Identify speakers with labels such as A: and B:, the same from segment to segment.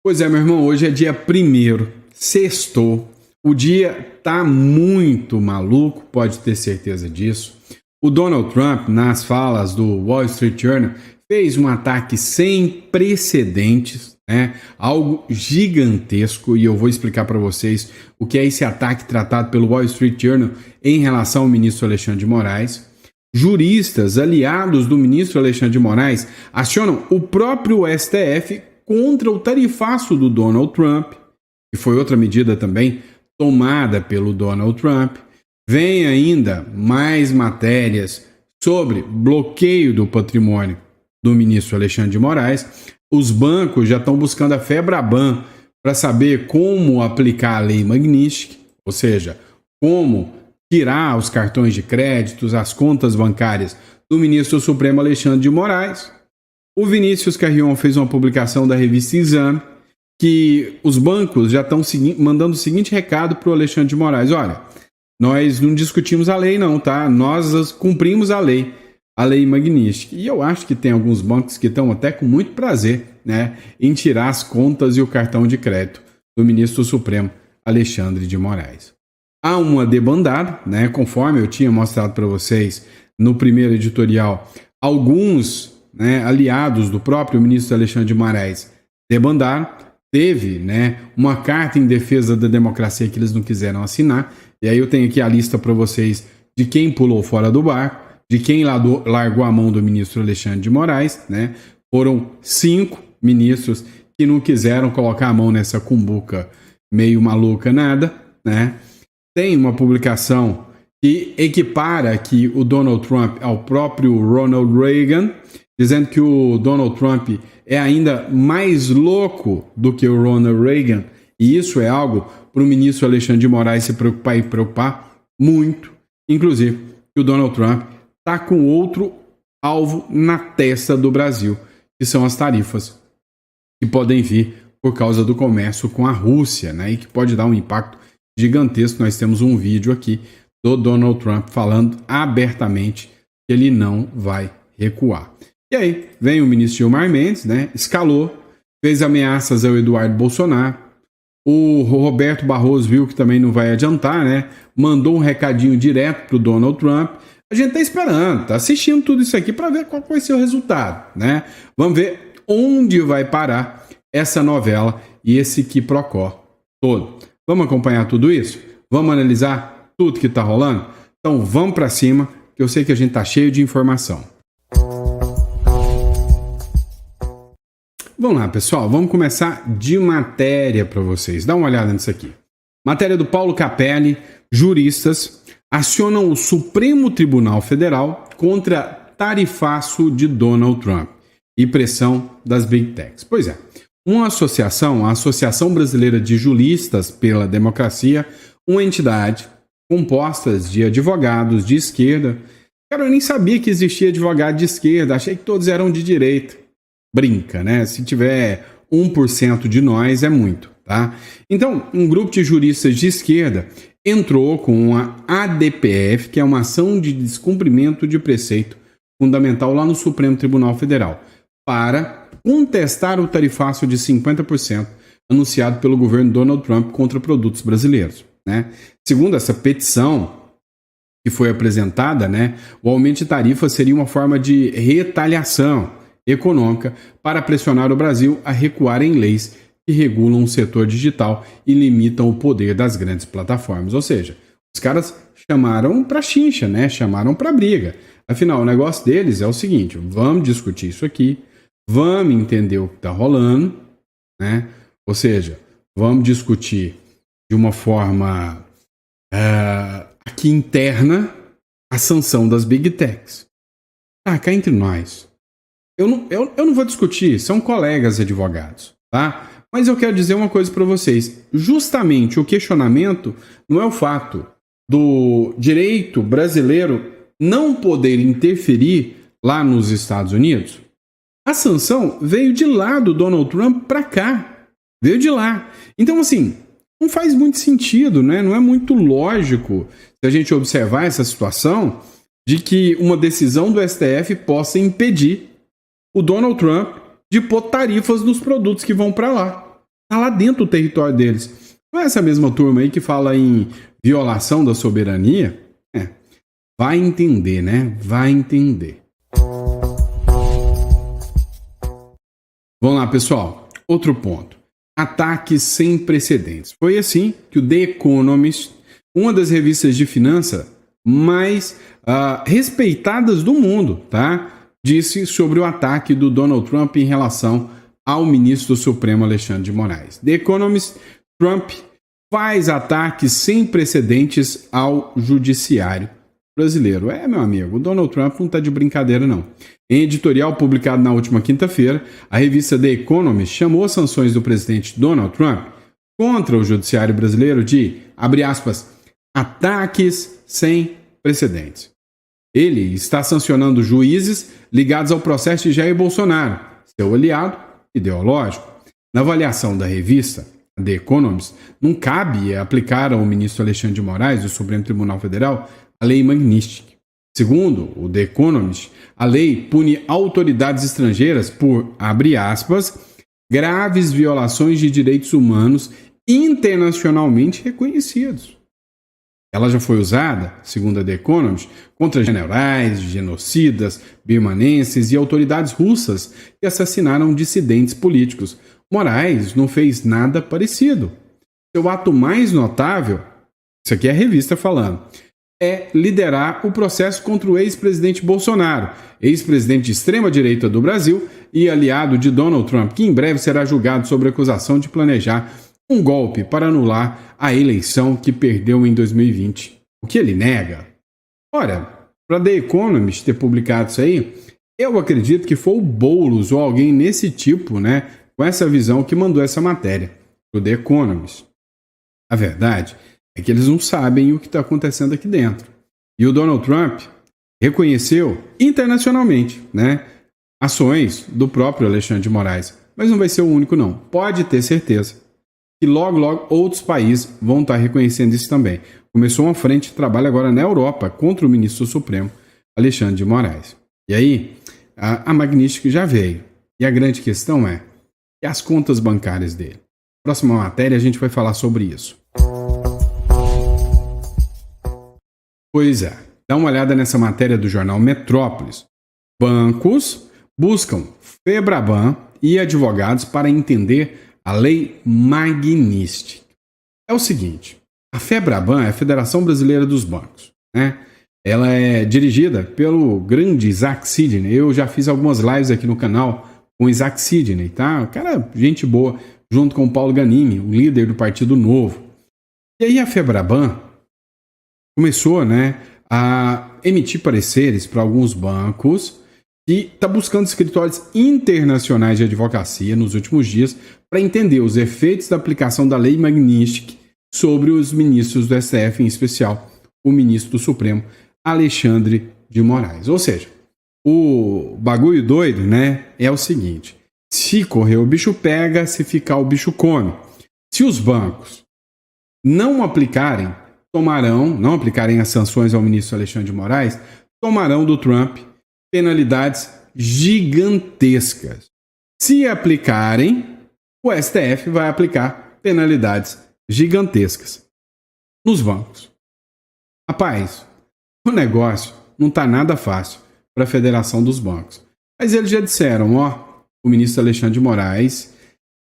A: Pois é, meu irmão, hoje é dia 1º, sextou. O dia tá muito maluco, pode ter certeza disso. O Donald Trump, nas falas do Wall Street Journal, fez um ataque sem precedentes, né? Algo gigantesco, e eu vou explicar para vocês o que é esse ataque tratado pelo Wall Street Journal em relação ao ministro Alexandre de Moraes. Juristas aliados do ministro Alexandre de Moraes acionam o próprio STF contra o tarifaço do Donald Trump, que foi outra medida também tomada pelo Donald Trump. Vem ainda mais matérias sobre bloqueio do patrimônio do ministro Alexandre de Moraes. Os bancos já estão buscando a Febraban para saber como aplicar a lei Magnitsky, ou seja, como tirar os cartões de créditos, as contas bancárias do ministro Supremo Alexandre de Moraes. O Vinícius Carrion fez uma publicação da revista Exame que os bancos já estão mandando o seguinte recado para o Alexandre de Moraes: olha, nós não discutimos a lei não, tá? Nós cumprimos a lei Magnitsky. E eu acho que tem alguns bancos que estão até com muito prazer, né, em tirar as contas e o cartão de crédito do ministro Supremo Alexandre de Moraes. Há uma debandada, né, conforme eu tinha mostrado para vocês no primeiro editorial, alguns, né, aliados do próprio ministro Alexandre de Moraes debandaram. Teve, né, uma carta em defesa da democracia que eles não quiseram assinar. E aí eu tenho aqui a lista para vocês de quem pulou fora do barco, de quem largou a mão do ministro Alexandre de Moraes, né? Foram 5 ministros que não quiseram colocar a mão nessa cumbuca meio maluca nada, né? Tem uma publicação que equipara aqui o Donald Trump ao próprio Ronald Reagan, dizendo que o Donald Trump é ainda mais louco do que o Ronald Reagan, e isso é algo para o ministro Alexandre de Moraes se preocupar e preocupar muito. Inclusive, que o Donald Trump está com outro alvo na testa do Brasil, que são as tarifas que podem vir por causa do comércio com a Rússia, né, e que pode dar um impacto gigantesco. Nós temos um vídeo aqui do Donald Trump falando abertamente que ele não vai recuar. E aí, vem o ministro Gilmar Mendes, né, escalou, fez ameaças ao Eduardo Bolsonaro. O Roberto Barroso viu que também não vai adiantar, né, mandou um recadinho direto para o Donald Trump. A gente está esperando, está assistindo tudo isso aqui para ver qual vai ser o resultado, né? Vamos ver onde vai parar essa novela e esse quiprocó todo. Vamos acompanhar tudo isso? Vamos analisar tudo que está rolando? Então vamos para cima, que eu sei que a gente está cheio de informação. Vamos lá, pessoal, vamos começar de matéria para vocês. Dá uma olhada nisso aqui. Matéria do Paulo Capelli. Juristas acionam o Supremo Tribunal Federal contra tarifaço de Donald Trump e pressão das Big Techs. Pois é, uma associação, a Associação Brasileira de Juristas pela Democracia, uma entidade composta de advogados de esquerda. Cara, eu nem sabia que existia advogado de esquerda, achei que todos eram de direita. Brinca, né? Se tiver 1% de nós é muito, tá? Então, um grupo de juristas de esquerda entrou com a ADPF, que é uma ação de descumprimento de preceito fundamental lá no Supremo Tribunal Federal, para contestar o tarifaço de 50% anunciado pelo governo Donald Trump contra produtos brasileiros, né? Segundo essa petição que foi apresentada, né, o aumento de tarifa seria uma forma de retaliação econômica para pressionar o Brasil a recuar em leis que regulam o setor digital e limitam o poder das grandes plataformas. Ou seja, os caras chamaram para chincha, né? Chamaram para briga. Afinal, o negócio deles é o seguinte: vamos discutir isso aqui, vamos entender o que está rolando, né? Ou seja, vamos discutir de uma forma aqui interna a sanção das Big Techs. Cá entre nós. Eu não vou discutir, são colegas advogados, tá? Mas eu quero dizer uma coisa para vocês. Justamente o questionamento não é o fato do direito brasileiro não poder interferir lá nos Estados Unidos. A sanção veio de lá do Donald Trump para cá. Veio de lá. Então, assim, não faz muito sentido, né? Não é muito lógico se a gente observar essa situação de que uma decisão do STF possa impedir o Donald Trump de pôr tarifas nos produtos que vão para lá. Está lá dentro do território deles. Não é essa mesma turma aí que fala em violação da soberania? Vai entender, né? Vai entender. Vamos lá, pessoal. Outro ponto. Ataques sem precedentes. Foi assim que o The Economist, uma das revistas de finanças mais respeitadas do mundo, tá? Disse sobre o ataque do Donald Trump em relação ao ministro do Supremo Alexandre de Moraes. The Economist, Trump faz ataques sem precedentes ao judiciário brasileiro. Meu amigo, o Donald Trump não está de brincadeira, não. Em editorial publicado na última quinta-feira, a revista The Economist chamou as sanções do presidente Donald Trump contra o judiciário brasileiro de, abre aspas, ataques sem precedentes. Ele está sancionando juízes ligados ao processo de Jair Bolsonaro, seu aliado ideológico. Na avaliação da revista The Economist, não cabe aplicar ao ministro Alexandre de Moraes, do Supremo Tribunal Federal, a lei Magnitsky. Segundo o The Economist, a lei pune autoridades estrangeiras por, abre aspas, graves violações de direitos humanos internacionalmente reconhecidos. Ela já foi usada, segundo a The Economist, contra generais, genocidas, birmanenses e autoridades russas que assassinaram dissidentes políticos. Moraes não fez nada parecido. Seu ato mais notável, isso aqui é a revista falando, é liderar o processo contra o ex-presidente Bolsonaro, ex-presidente de extrema-direita do Brasil e aliado de Donald Trump, que em breve será julgado sobre a acusação de planejar um golpe para anular a eleição que perdeu em 2020. O que ele nega? Ora, para The Economist ter publicado isso aí, eu acredito que foi o Boulos ou alguém nesse tipo, né, com essa visão que mandou essa matéria para o The Economist. A verdade é que eles não sabem o que está acontecendo aqui dentro. E o Donald Trump reconheceu internacionalmente, né, ações do próprio Alexandre de Moraes. Mas não vai ser o único, não. Pode ter certeza que logo, logo outros países vão estar reconhecendo isso também. Começou uma frente de trabalho agora na Europa contra o ministro Supremo Alexandre de Moraes. E aí, a Magnitsky já veio. E a grande questão é, e as contas bancárias dele? Próxima matéria a gente vai falar sobre isso. Pois é, dá uma olhada nessa matéria do jornal Metrópolis. Bancos buscam Febraban e advogados para entender a lei Magnitsky. É o seguinte, a Febraban é a Federação Brasileira dos Bancos, né? Ela é dirigida pelo grande Isaac Sidney. Eu já fiz algumas lives aqui no canal com Isaac Sidney, tá? O cara, gente boa, junto com o Paulo Ganimi, o líder do Partido Novo. E aí a Febraban começou, né, a emitir pareceres para alguns bancos e está buscando escritórios internacionais de advocacia nos últimos dias para entender os efeitos da aplicação da lei Magnitsky sobre os ministros do STF, em especial o ministro do Supremo, Alexandre de Moraes. Ou seja, o bagulho doido, né, é o seguinte: se correr o bicho pega, se ficar o bicho come. Se os bancos não aplicarem as sanções ao ministro Alexandre de Moraes, tomarão do Trump penalidades gigantescas. Se aplicarem, o STF vai aplicar penalidades gigantescas nos bancos. Rapaz, o negócio não está nada fácil para a Federação dos Bancos. Mas eles já disseram, o ministro Alexandre de Moraes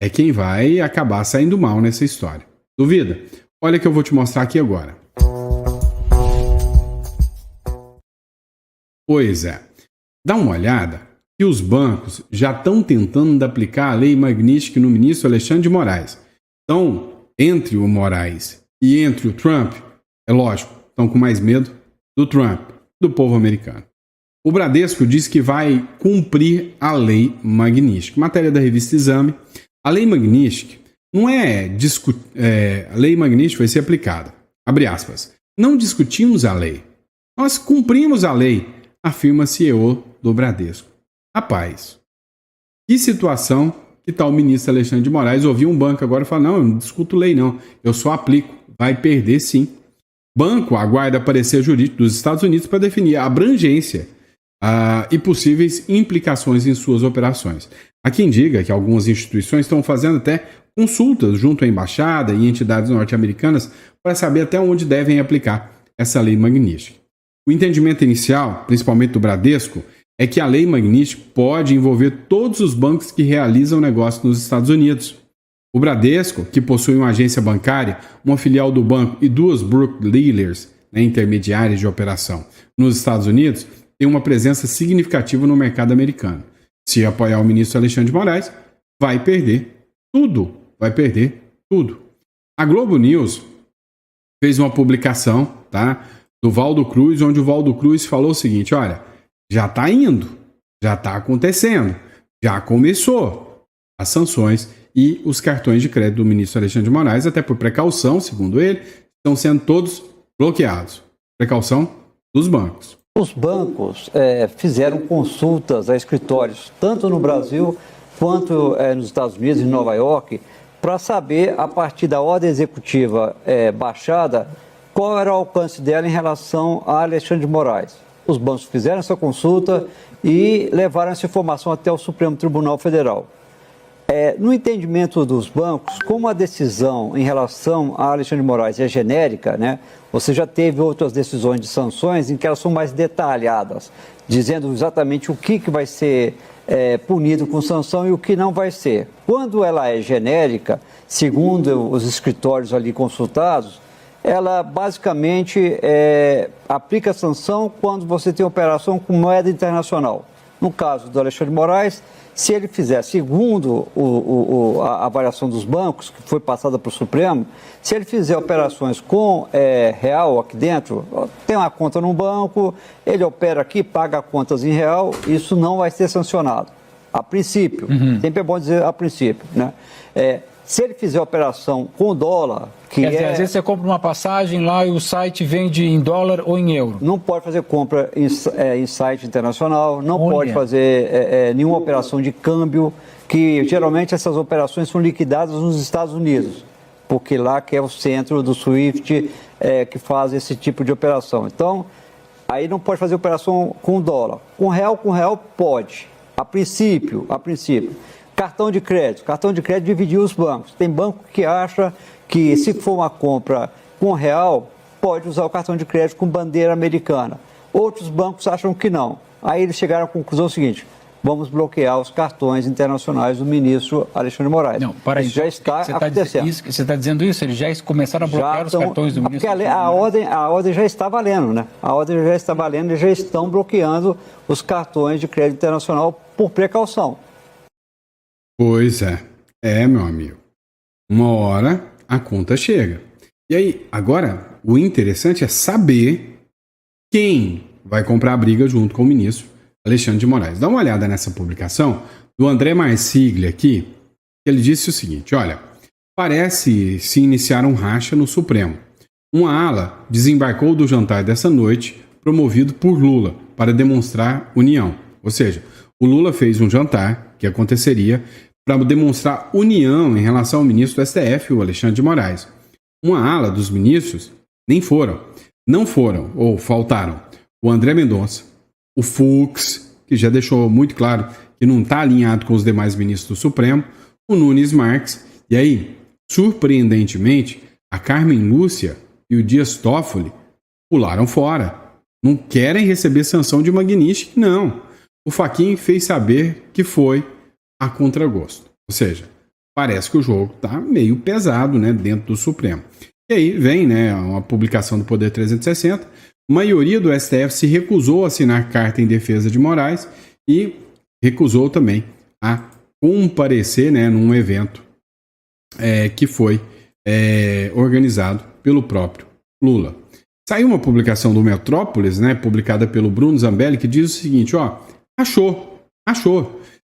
A: é quem vai acabar saindo mal nessa história. Duvida? Olha que eu vou te mostrar aqui agora. Pois é. Dá uma olhada que os bancos já estão tentando aplicar a lei Magnitsky no ministro Alexandre de Moraes. Então, entre o Moraes e entre o Trump, é lógico, estão com mais medo do Trump, do povo americano. O Bradesco diz que vai cumprir a lei Magnitsky. Matéria da revista Exame. A lei Magnitsky não é a lei Magnitsky vai ser aplicada. Abre aspas. Não discutimos a lei. Nós cumprimos a lei, afirma CEO do Bradesco. Rapaz, que situação que tal o ministro Alexandre de Moraes ouvir um banco agora e falar, não, eu não discuto lei não, eu só aplico. Vai perder sim. Banco aguarda parecer jurídico dos Estados Unidos para definir a abrangência e possíveis implicações em suas operações. Há quem diga que algumas instituições estão fazendo até consultas junto à embaixada e entidades norte-americanas para saber até onde devem aplicar essa lei Magnitsky. O entendimento inicial, principalmente do Bradesco, é que a lei Magnitsky pode envolver todos os bancos que realizam negócio nos Estados Unidos. O Bradesco, que possui uma agência bancária, uma filial do banco e 2 broker-dealers, intermediárias de operação, nos Estados Unidos, tem uma presença significativa no mercado americano. Se apoiar o ministro Alexandre de Moraes, vai perder tudo. Vai perder tudo. A Globo News fez uma publicação, tá, do Valdo Cruz, onde o Valdo Cruz falou o seguinte: olha, já está indo, já está acontecendo, já começou as sanções e os cartões de crédito do ministro Alexandre de Moraes, até por precaução, segundo ele, estão sendo todos bloqueados. Precaução dos bancos.
B: Os bancos fizeram consultas a escritórios, tanto no Brasil quanto nos Estados Unidos e em Nova York, para saber, a partir da ordem executiva baixada, qual era o alcance dela em relação a Alexandre de Moraes. Os bancos fizeram essa consulta e levaram essa informação até o Supremo Tribunal Federal. No entendimento dos bancos, como a decisão em relação a Alexandre de Moraes é genérica, né, você já teve outras decisões de sanções em que elas são mais detalhadas, dizendo exatamente o que vai ser punido com sanção e o que não vai ser. Quando ela é genérica, segundo os escritórios ali consultados, ela basicamente aplica sanção quando você tem operação com moeda internacional. No caso do Alexandre de Moraes, se ele fizer, segundo a avaliação dos bancos, que foi passada para o Supremo, se ele fizer operações com real aqui dentro, tem uma conta no banco, ele opera aqui, paga contas em real, isso não vai ser sancionado. A princípio, sempre é bom dizer a princípio, né? Se ele fizer operação com dólar,
C: Quer dizer, às vezes você compra uma passagem lá e o site vende em dólar ou em euro.
B: Não pode fazer compra em site internacional, não pode fazer nenhuma operação de câmbio, que geralmente essas operações são liquidadas nos Estados Unidos, porque lá que é o centro do SWIFT que faz esse tipo de operação. Então, aí não pode fazer operação com dólar. Com real pode, a princípio. Cartão de crédito dividiu os bancos. Tem banco que acha que se for uma compra com real, pode usar o cartão de crédito com bandeira americana. Outros bancos acham que não. Aí eles chegaram à conclusão seguinte: vamos bloquear os cartões internacionais do ministro Alexandre de Moraes.
C: Não, para
B: isso já está acontecendo.
C: Você está dizendo isso? Eles já começaram a bloquear os cartões do ministro?
B: Porque a ordem já está valendo, né? A ordem já está valendo e já estão bloqueando os cartões de crédito internacional por precaução.
A: Pois é, meu amigo. Uma hora a conta chega. E aí, agora, o interessante é saber quem vai comprar a briga junto com o ministro Alexandre de Moraes. Dá uma olhada nessa publicação do André Marsiglia aqui, que ele disse o seguinte: olha, parece se iniciar um racha no Supremo. Uma ala desembarcou do jantar dessa noite, promovido por Lula, para demonstrar união. Ou seja, o Lula fez um jantar que aconteceria para demonstrar união em relação ao ministro do STF, o Alexandre de Moraes. Uma ala dos ministros não foram, ou faltaram, o André Mendonça, o Fux, que já deixou muito claro que não está alinhado com os demais ministros do Supremo, o Nunes Marques, e aí, surpreendentemente, a Carmen Lúcia e o Dias Toffoli pularam fora. Não querem receber sanção de Magnitsky, não. O Fachin fez saber que foi a contragosto. Ou seja, parece que o jogo está meio pesado, né, dentro do Supremo. E aí vem, né, uma publicação do Poder 360. A maioria do STF se recusou a assinar carta em defesa de Moraes e recusou também a comparecer, né, num evento que foi organizado pelo próprio Lula. Saiu uma publicação do Metrópolis, né, publicada pelo Bruno Zambelli, que diz o seguinte: ó, achou.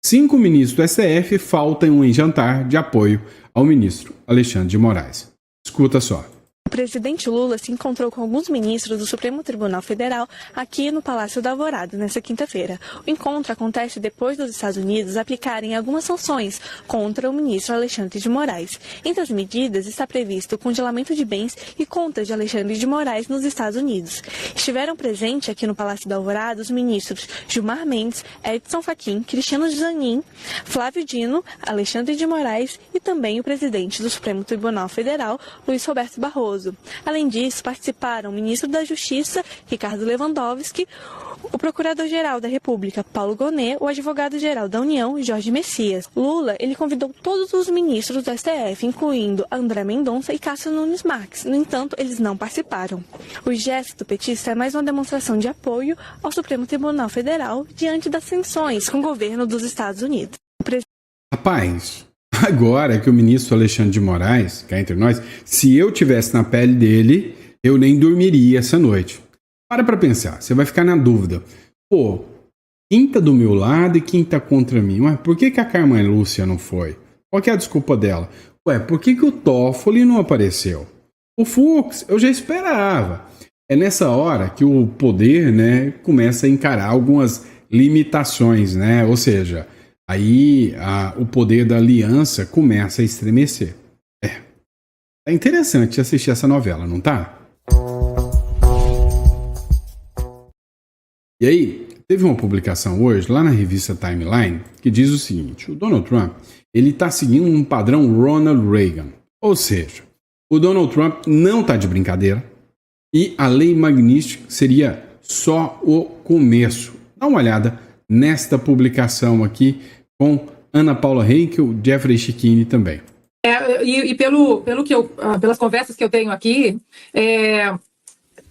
A: 5 ministros do STF faltam em jantar de apoio ao ministro Alexandre de Moraes. Escuta só.
D: O presidente Lula se encontrou com alguns ministros do Supremo Tribunal Federal aqui no Palácio da Alvorada nesta quinta-feira. O encontro acontece depois dos Estados Unidos aplicarem algumas sanções contra o ministro Alexandre de Moraes. Entre as medidas está previsto o congelamento de bens e contas de Alexandre de Moraes nos Estados Unidos. Estiveram presentes aqui no Palácio da Alvorada os ministros Gilmar Mendes, Edson Fachin, Cristiano Zanin, Flávio Dino, Alexandre de Moraes e também o presidente do Supremo Tribunal Federal, Luiz Roberto Barroso. Além disso, participaram o ministro da Justiça, Ricardo Lewandowski, o procurador-geral da República, Paulo Gonet, o advogado-geral da União, Jorge Messias. Lula, ele convidou todos os ministros do STF, incluindo André Mendonça e Cássio Nunes Marques. No entanto, eles não participaram. O gesto do petista é mais uma demonstração de apoio ao Supremo Tribunal Federal diante das sanções com o governo dos Estados Unidos.
A: Rapaz, agora que o ministro Alexandre de Moraes, cá entre nós, se eu tivesse na pele dele, eu nem dormiria essa noite. Para pensar, você vai ficar na dúvida. Pô, quem tá do meu lado e quem tá contra mim? Ué, por que a Carmen Lúcia não foi? Qual que é a desculpa dela? Ué, por que o Toffoli não apareceu? O Fux, eu já esperava. É nessa hora que o poder, né, começa a encarar algumas limitações, né? Ou seja, aí o poder da aliança começa a estremecer. É interessante assistir essa novela, não tá? E aí, teve uma publicação hoje, lá na revista Timeline, que diz o seguinte: o Donald Trump, ele está seguindo um padrão Ronald Reagan. Ou seja, o Donald Trump não está de brincadeira e a lei Magnitsky seria só o começo. Dá uma olhada nesta publicação aqui com Ana Paula Henkel, Jeffrey Schickini também.
E: Pelas conversas que eu tenho aqui,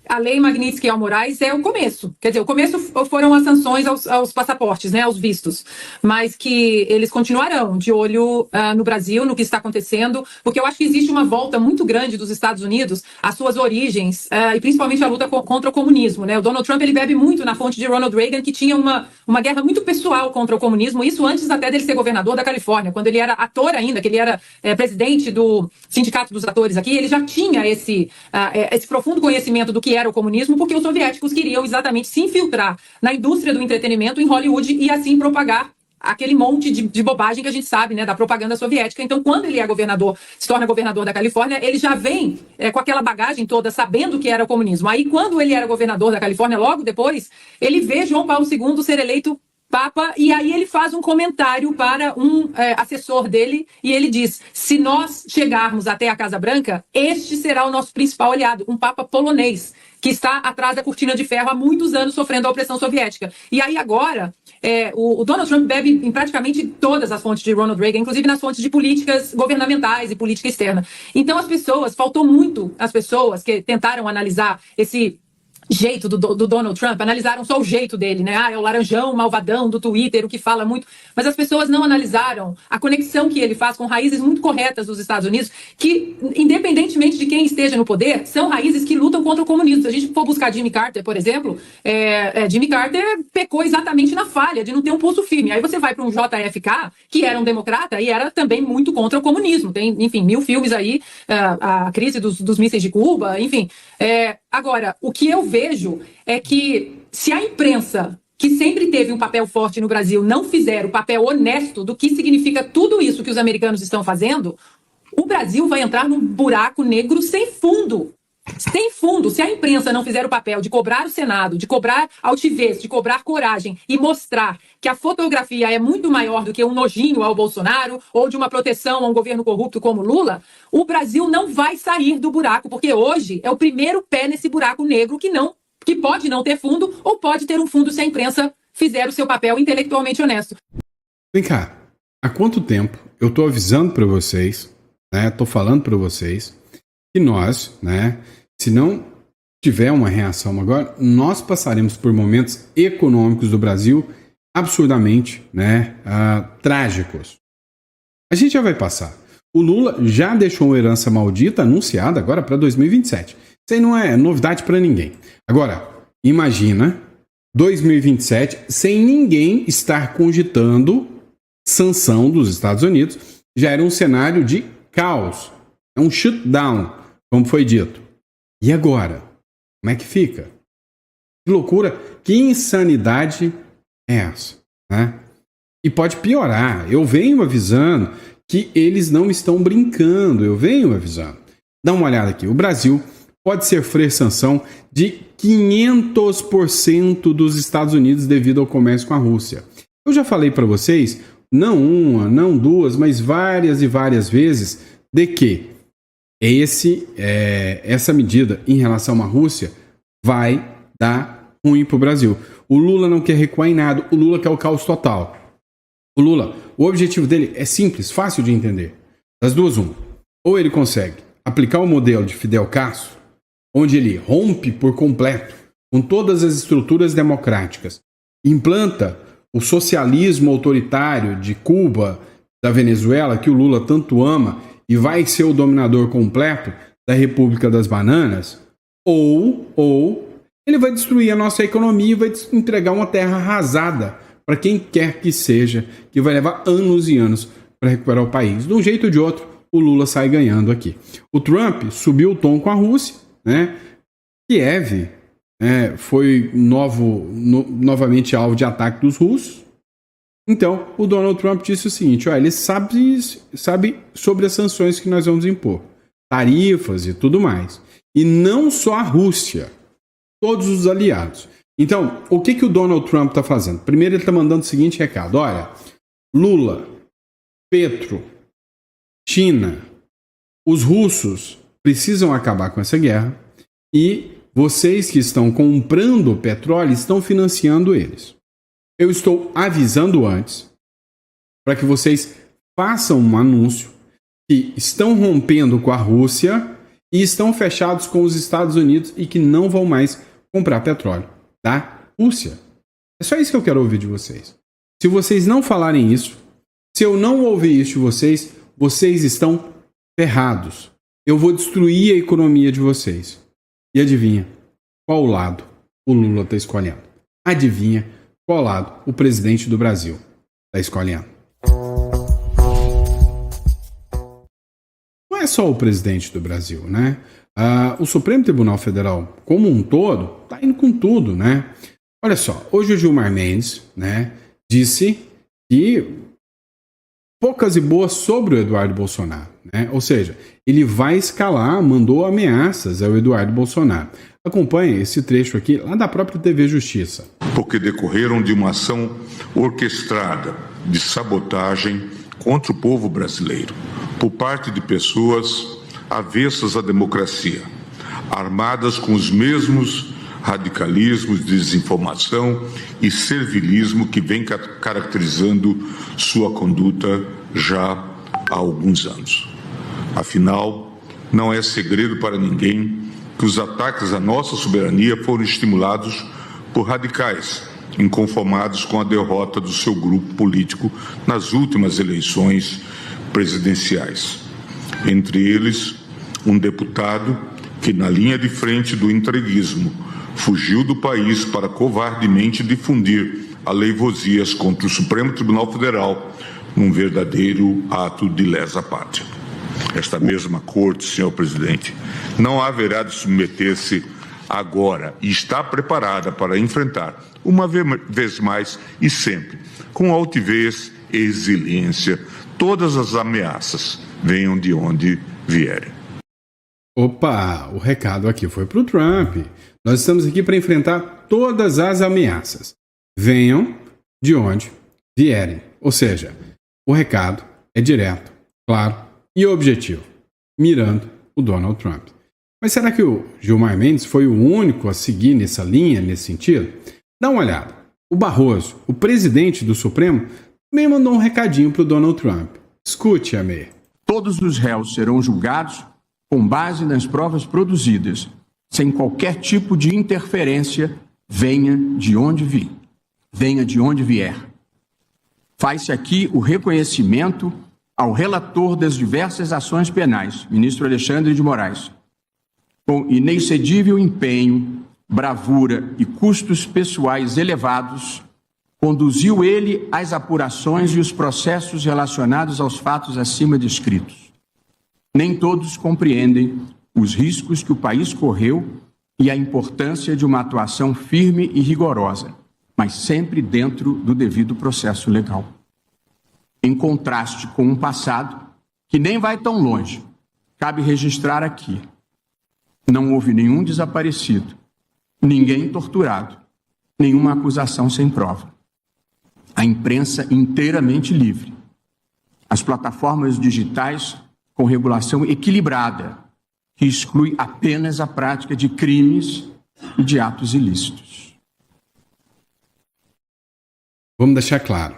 E: a lei Magnitsky ao Moraes é o começo. Quer dizer, o começo foram as sanções aos passaportes, né, aos vistos. Mas que eles continuarão de olho no Brasil, no que está acontecendo, porque eu acho que existe uma volta muito grande dos Estados Unidos às suas origens, e principalmente a luta contra o comunismo, né? O Donald Trump, ele bebe muito na fonte de Ronald Reagan, que tinha uma guerra muito pessoal contra o comunismo, isso antes até dele ser governador da Califórnia, quando ele era ator ainda, que ele era presidente do Sindicato dos Atores aqui, ele já tinha esse profundo conhecimento do que era o comunismo, porque os soviéticos queriam exatamente se infiltrar na indústria do entretenimento em Hollywood e assim propagar aquele monte de bobagem que a gente sabe, né, da propaganda soviética. Então, quando ele é governador, se torna governador da Califórnia, ele já vem com aquela bagagem toda, sabendo que era o comunismo. Aí, quando ele era governador da Califórnia, logo depois, ele vê João Paulo II ser eleito Papa, e aí ele faz um comentário para um assessor dele, e ele diz: se nós chegarmos até a Casa Branca, este será o nosso principal aliado, um Papa polonês, que está atrás da cortina de ferro há muitos anos sofrendo a opressão soviética. E aí agora, o Donald Trump bebe em praticamente todas as fontes de Ronald Reagan, inclusive nas fontes de políticas governamentais e política externa. Então faltou muito as pessoas que tentaram analisar esse jeito do Donald Trump, analisaram só o jeito dele, né? É o laranjão, malvadão do Twitter, o que fala muito, mas as pessoas não analisaram a conexão que ele faz com raízes muito corretas dos Estados Unidos, que, independentemente de quem esteja no poder, são raízes que lutam contra o comunismo. Se a gente for buscar Jimmy Carter, por exemplo, Jimmy Carter pecou exatamente na falha de não ter um pulso firme. Aí você vai para um JFK, que era um democrata e era também muito contra o comunismo. Tem, enfim, 1000 filmes aí, a crise dos mísseis de Cuba, enfim. Agora, o que eu vejo é que se a imprensa, que sempre teve um papel forte no Brasil, não fizer o papel honesto do que significa tudo isso que os americanos estão fazendo, o Brasil vai entrar num buraco negro sem fundo. Sem fundo. Se a imprensa não fizer o papel de cobrar o Senado, de cobrar altivez, de cobrar coragem e mostrar que a fotografia é muito maior do que um nojinho ao Bolsonaro ou de uma proteção a um governo corrupto como Lula, o Brasil não vai sair do buraco, porque hoje é o primeiro pé nesse buraco negro que pode não ter fundo ou pode ter um fundo se a imprensa fizer o seu papel intelectualmente honesto.
A: Vem cá, há quanto tempo eu tô avisando para vocês, né, tô falando para vocês que nós, né, se não tiver uma reação agora, nós passaremos por momentos econômicos do Brasil absurdamente, né, trágicos. A gente já vai passar. O Lula já deixou uma herança maldita anunciada agora para 2027. Isso aí não é novidade para ninguém. Agora, imagina 2027 sem ninguém estar cogitando sanção dos Estados Unidos. Já era um cenário de caos. É um shutdown. como foi dito. E agora? Como é que fica? Que loucura, que insanidade é essa, né? E pode piorar. Eu venho avisando que eles não estão brincando. Eu venho avisando. Dá uma olhada aqui. O Brasil pode sofrer sanção de 500% dos Estados Unidos devido ao comércio com a Rússia. Eu já falei para vocês, não uma, não duas, mas várias e várias vezes, de que essa medida em relação à Rússia vai dar ruim para o Brasil. O Lula não quer recuar em nada. O Lula quer o caos total. O Lula, o objetivo dele é simples, fácil de entender. Das duas, uma. Ou ele consegue aplicar o modelo de Fidel Castro, onde ele rompe por completo com todas as estruturas democráticas, implanta o socialismo autoritário de Cuba, da Venezuela, que o Lula tanto ama, e vai ser o dominador completo da República das Bananas, ou ele vai destruir a nossa economia e vai entregar uma terra arrasada para quem quer que seja, que vai levar anos e anos para recuperar o país. De um jeito ou de outro, o Lula sai ganhando aqui. O Trump subiu o tom com a Rússia, né? Kiev foi novamente alvo de ataque dos russos. Então, o Donald Trump disse o seguinte, ele sabe sobre as sanções que nós vamos impor, tarifas e tudo mais. E não só a Rússia, todos os aliados. Então, o que o Donald Trump está fazendo? Primeiro, ele está mandando o seguinte recado. Olha, Lula, Petro, China, os russos precisam acabar com essa guerra e vocês que estão comprando petróleo estão financiando eles. Eu estou avisando antes para que vocês façam um anúncio que estão rompendo com a Rússia e estão fechados com os Estados Unidos e que não vão mais comprar petróleo da Rússia. É só isso que eu quero ouvir de vocês. Se vocês não falarem isso, se eu não ouvir isso de vocês, vocês estão ferrados. Eu vou destruir a economia de vocês. E adivinha qual lado o Lula está escolhendo? Adivinha qual lado o presidente do Brasil está escolhendo? Não é só o presidente do Brasil, né? O Supremo Tribunal Federal, como um todo, está indo com tudo, né? Olha só, hoje o Gilmar Mendes, né, disse que poucas e boas sobre o Eduardo Bolsonaro, né? Ou seja, ele vai escalar, mandou ameaças ao Eduardo Bolsonaro. Acompanhe esse trecho aqui, lá da própria TV Justiça.
F: Porque decorreram de uma ação orquestrada de sabotagem contra o povo brasileiro, por parte de pessoas avessas à democracia, armadas com os mesmos radicalismos, desinformação e servilismo que vem caracterizando sua conduta já há alguns anos. Afinal, não é segredo para ninguém que os ataques à nossa soberania foram estimulados por radicais inconformados com a derrota do seu grupo político nas últimas eleições presidenciais. Entre eles, um deputado que, na linha de frente do entreguismo, fugiu do país para covardemente difundir aleivosias contra o Supremo Tribunal Federal num verdadeiro ato de lesa pátria. Esta mesma corte, senhor presidente, não haverá de submeter-se agora e está preparada para enfrentar, uma vez mais e sempre, com altivez e resiliência, todas as ameaças, venham de onde vierem.
A: Opa, o recado aqui foi para o Trump. Nós estamos aqui para enfrentar todas as ameaças, venham de onde vierem. Ou seja, o recado é direto, claro e objetivo, mirando o Donald Trump. Mas será que o Gilmar Mendes foi o único a seguir nessa linha, nesse sentido? Dá uma olhada. O Barroso, o presidente do Supremo, também mandou um recadinho para o Donald Trump. Escute, Amê.
G: Todos os réus serão julgados com base nas provas produzidas, sem qualquer tipo de interferência, venha de onde vier. Faz-se aqui o reconhecimento ao relator das diversas ações penais, ministro Alexandre de Moraes, com inexcedível empenho, bravura e custos pessoais elevados, conduziu ele as apurações e os processos relacionados aos fatos acima descritos. Nem todos compreendem os riscos que o país correu e a importância de uma atuação firme e rigorosa, mas sempre dentro do devido processo legal. Em contraste com um passado que nem vai tão longe, cabe registrar aqui: não houve nenhum desaparecido, ninguém torturado, nenhuma acusação sem prova. A imprensa inteiramente livre. As plataformas digitais com regulação equilibrada, que exclui apenas a prática de crimes e de atos ilícitos.
A: Vamos deixar claro.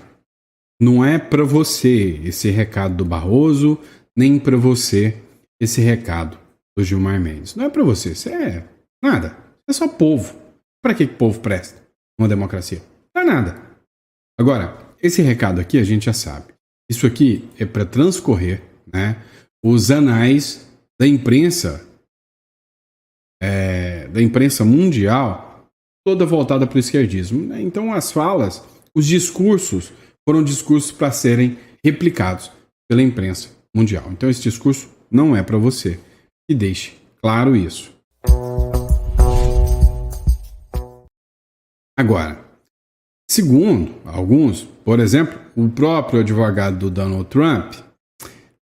A: Não é para você esse recado do Barroso, nem para você esse recado do Gilmar Mendes. Não é para você. Isso é nada. É só povo. Para que o povo presta uma democracia? Para nada. Agora, esse recado aqui a gente já sabe. Isso aqui é para transcorrer, né, os anais da imprensa mundial, toda voltada para o esquerdismo. Né? Então as falas, os discursos foram discursos para serem replicados pela imprensa mundial. Então esse discurso não é para você. E deixe claro isso. Agora, segundo alguns, por exemplo, o próprio advogado do Donald Trump,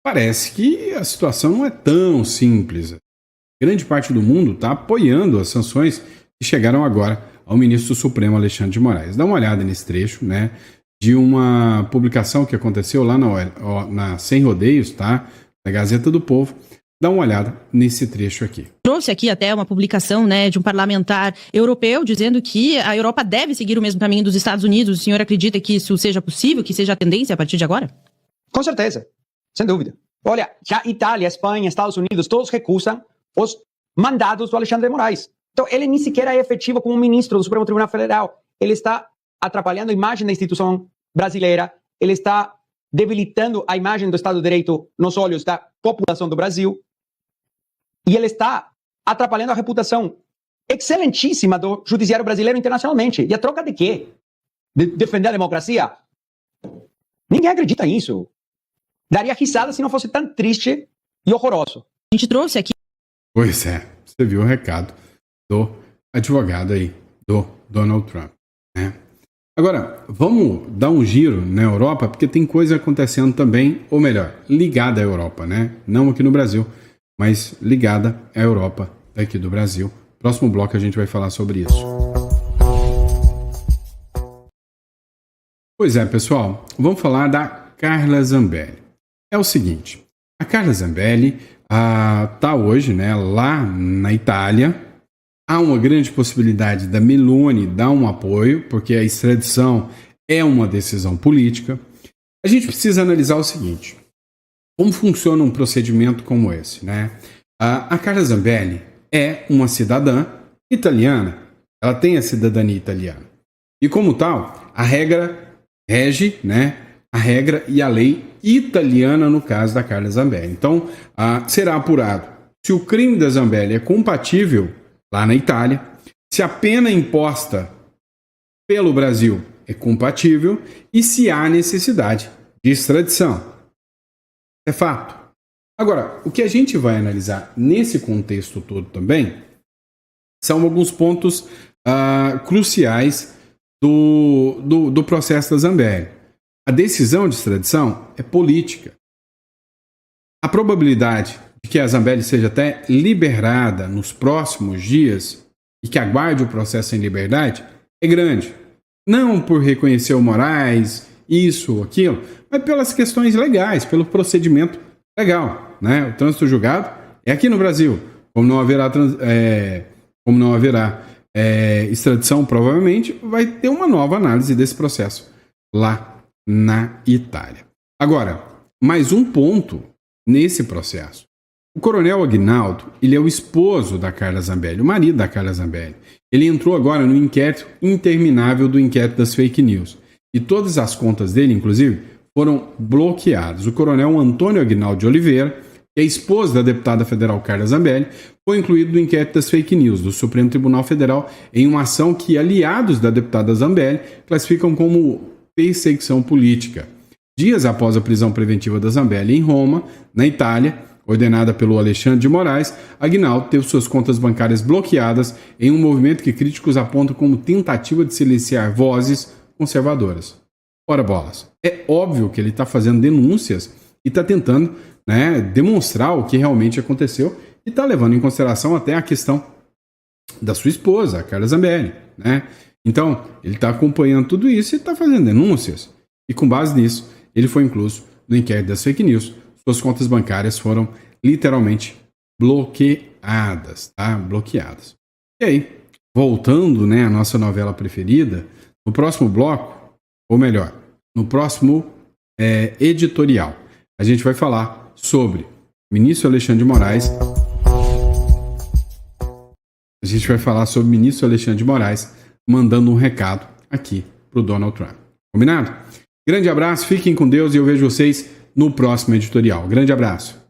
A: parece que a situação não é tão simples. Grande parte do mundo está apoiando as sanções que chegaram agora ao ministro Supremo Alexandre de Moraes. Dá uma olhada nesse trecho, né, de uma publicação que aconteceu lá na Sem Rodeios, tá, na Gazeta do Povo. Dá uma olhada nesse trecho aqui.
H: Trouxe aqui até uma publicação, né, de um parlamentar europeu dizendo que a Europa deve seguir o mesmo caminho dos Estados Unidos. O senhor acredita que isso seja possível, que seja a tendência a partir de agora?
I: Com certeza, sem dúvida. Olha, já Itália, Espanha, Estados Unidos, todos recusam os mandados do Alexandre de Moraes. Então, ele nem sequer é efetivo como ministro do Supremo Tribunal Federal. Ele está atrapalhando a imagem da instituição brasileira, ele está debilitando a imagem do Estado de Direito nos olhos da população do Brasil, e ele está atrapalhando a reputação excelentíssima do judiciário brasileiro internacionalmente. E a troca de quê? De defender a democracia? Ninguém acredita nisso. Daria risada se não fosse tão triste e horroroso.
H: A gente trouxe aqui.
A: Pois é, você viu o recado do advogado aí, do Donald Trump, né? Agora, vamos dar um giro na Europa, porque tem coisa acontecendo também, ou melhor, ligada à Europa, né? Não aqui no Brasil, mas ligada à Europa daqui do Brasil. Próximo bloco a gente vai falar sobre isso. Pois é, pessoal, vamos falar da Carla Zambelli. É o seguinte, a Carla Zambelli está hoje, né, lá na Itália. Há uma grande possibilidade da Meloni dar um apoio, porque a extradição é uma decisão política. A gente precisa analisar o seguinte: como funciona um procedimento como esse, né? A Carla Zambelli é uma cidadã italiana, ela tem a cidadania italiana. E como tal, a regra rege, né, a regra e a lei italiana no caso da Carla Zambelli. Então, será apurado se o crime da Zambelli é compatível lá na Itália, se a pena imposta pelo Brasil é compatível e se há necessidade de extradição. É fato. Agora, o que a gente vai analisar nesse contexto todo também são alguns pontos cruciais do processo da Zambelli. A decisão de extradição é política. A probabilidade de que a Zambelli seja até liberada nos próximos dias e que aguarde o processo em liberdade é grande. Não por reconhecer o Moraes, isso ou aquilo, mas pelas questões legais, pelo procedimento legal, né? O trânsito julgado é aqui no Brasil. Como não haverá extradição, provavelmente vai ter uma nova análise desse processo lá na Itália. Agora, mais um ponto nesse processo. O coronel Aguinaldo, ele é o esposo da Carla Zambelli, o marido da Carla Zambelli. Ele entrou agora no inquérito interminável do inquérito das fake news. E todas as contas dele, inclusive, foram bloqueadas. O coronel Antônio Aguinaldo de Oliveira, que é esposo da deputada federal Carla Zambelli, foi incluído no inquérito das fake news do Supremo Tribunal Federal em uma ação que aliados da deputada Zambelli classificam como perseguição política. Dias após a prisão preventiva da Zambelli em Roma, na Itália, ordenada pelo Alexandre de Moraes, Aguinaldo teve suas contas bancárias bloqueadas em um movimento que críticos apontam como tentativa de silenciar vozes conservadoras. Ora bolas, é óbvio que ele está fazendo denúncias e está tentando, né, demonstrar o que realmente aconteceu e está levando em consideração até a questão da sua esposa, a Carla Zambelli, né? Então, ele está acompanhando tudo isso e está fazendo denúncias. E com base nisso, ele foi incluso no inquérito das fake news. Suas contas bancárias foram literalmente bloqueadas, tá? Bloqueadas. E aí, voltando, né, à nossa novela preferida, no próximo bloco, ou melhor, no próximo editorial, a gente vai falar sobre o ministro Alexandre de Moraes. A gente vai falar sobre o ministro Alexandre de Moraes mandando um recado aqui pro Donald Trump. Combinado? Grande abraço, fiquem com Deus e eu vejo vocês no próximo editorial. Grande abraço.